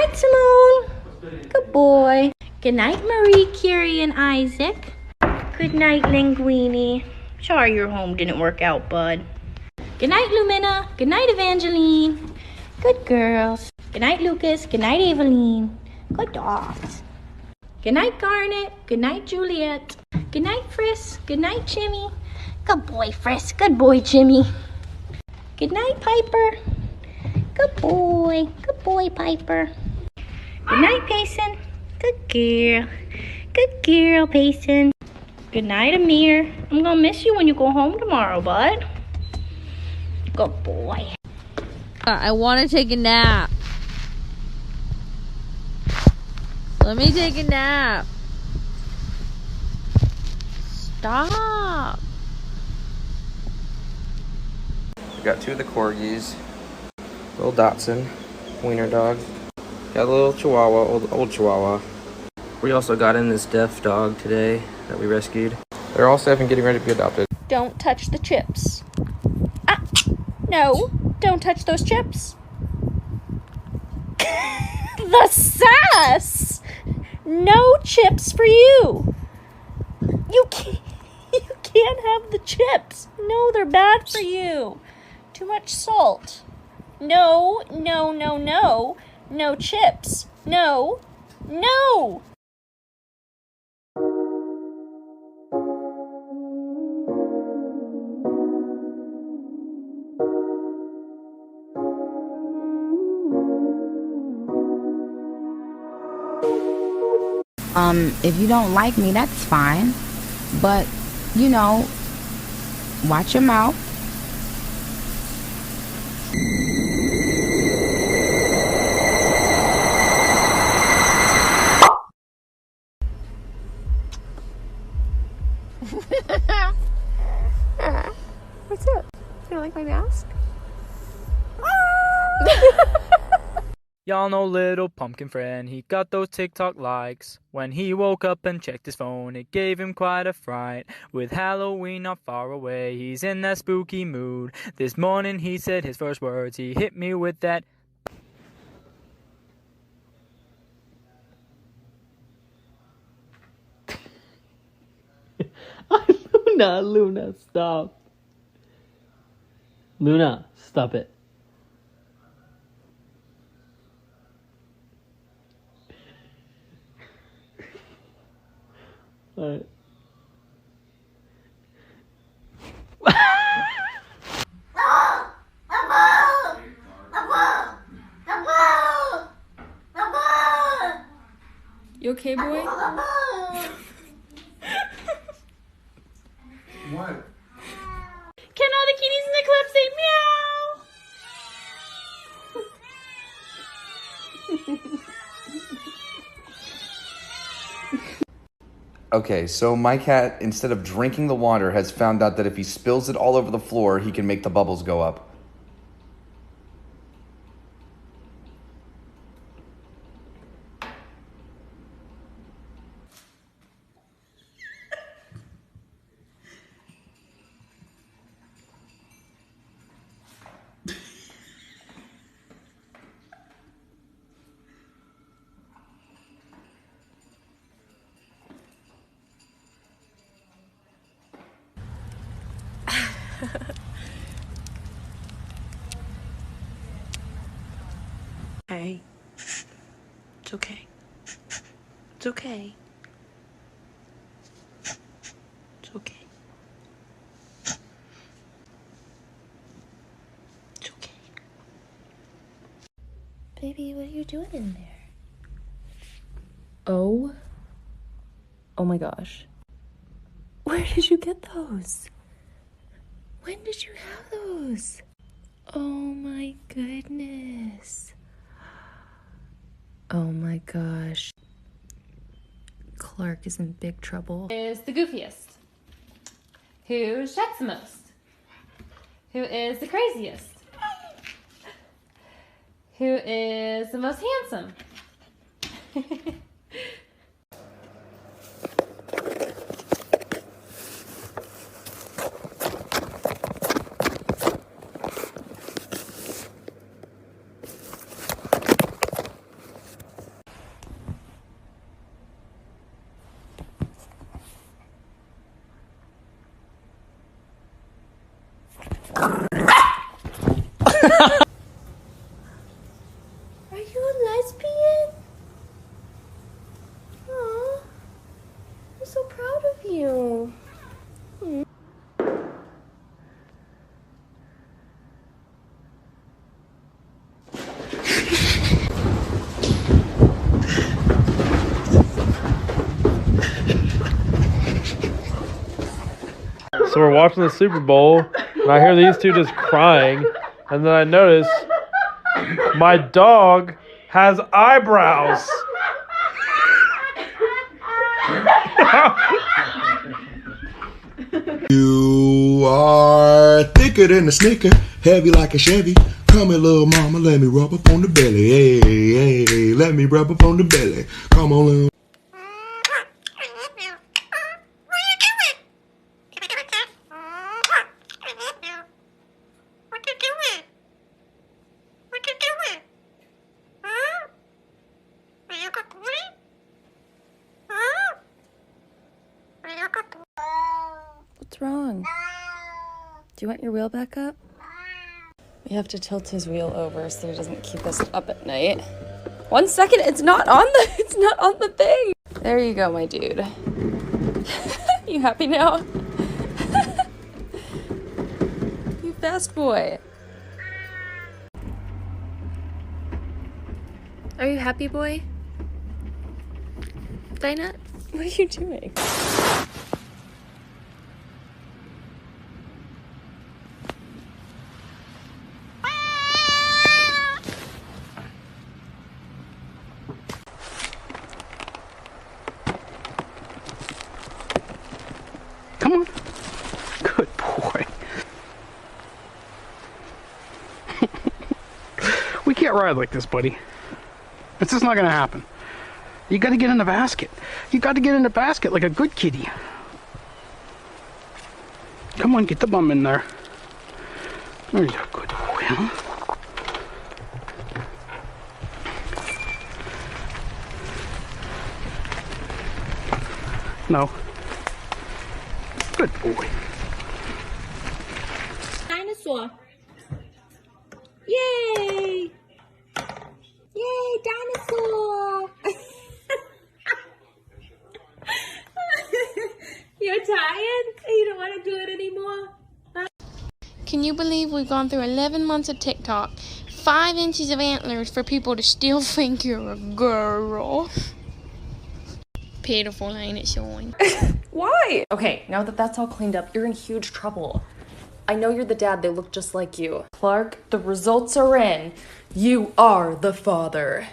night, Simone. Good boy. Good night, Marie, Curie, and Isaac. Good night, Linguini. Sorry your home didn't work out, bud. Good night, Lumina. Good night, Evangeline. Good girls. Good night, Lucas. Good night, Eveline. Good dogs. Good night, Garnet. Good night, Juliet. Good night, Frisk. Good night, Jimmy. Good boy, Frisk. Good boy, Jimmy. Good night, Piper. Good boy. Good boy, Piper. Good night, Payson. Good girl. Good girl, Payson. Good night, Amir. I'm gonna miss you when you go home tomorrow, bud. Good boy. I want to take a nap. Let me take a nap. Stop. We got two of the corgis, little Dotson, wiener dog. Got a little Chihuahua, old Chihuahua. We also got in this deaf dog today that we rescued. They're all safe and getting ready to be adopted. Don't touch the chips. Ah, no, don't touch those chips. The sass! No chips for you. You can't have the chips. No, they're bad for you. Too much salt. No, no, no, no. No chips. No, no. If you don't like me, that's fine. But, you know, watch your mouth. What's up? You don't like my mask? Y'all know little pumpkin friend, he got those TikTok likes. When he woke up and checked his phone, it gave him quite a fright. With Halloween not far away, he's in that spooky mood. This morning he said his first words, he hit me with that. Luna, stop. Luna, stop it. Alright. You okay, boy? What? Can all the kitties in the club say meow? Okay, so my cat, instead of drinking the water, has found out that if he spills it all over the floor, he can make the bubbles go up. Hey. It's okay. It's okay. It's okay. It's okay. Baby, what are you doing in there? Oh my gosh. Where did you get those? When did you have those? Oh my goodness. Oh my gosh. Clark is in big trouble. Is the goofiest? Who sheds the most? Who is the craziest? Who is the most handsome? Are you a lesbian? Aw, I'm so proud of you. So we're watching the Super Bowl, and I hear these two just crying, and then I notice my dog has eyebrows. You are thicker than a Snicker, heavy like a Chevy. Come here, little mama, let me rub up on the belly. Hey, hey, hey, let me rub up on the belly. Come on, little. What's wrong? Do you want your wheel back up? We have to tilt his wheel over so he doesn't keep us up at night. 1 second, it's not on the thing. There you go, my dude. You happy now? You fast boy. Are you happy, boy? Dinah, what are you doing? Come on. Good boy. We can't ride like this, buddy. It's just not gonna happen. You gotta get in the basket. You gotta get in the basket like a good kitty. Come on, get the bum in there. There you go, good boy, huh? No. Good boy. Dinosaur. Yay! Yay, dinosaur! You're tired? You don't want to do it anymore? Can you believe we've gone through 11 months of TikTok, 5 inches of antlers for people to still think you're a girl? Pitiful, ain't it, Sean? Why? Okay, now that that's all cleaned up, you're in huge trouble. I know you're the dad, they look just like you. Clark, the results are in. You are the father.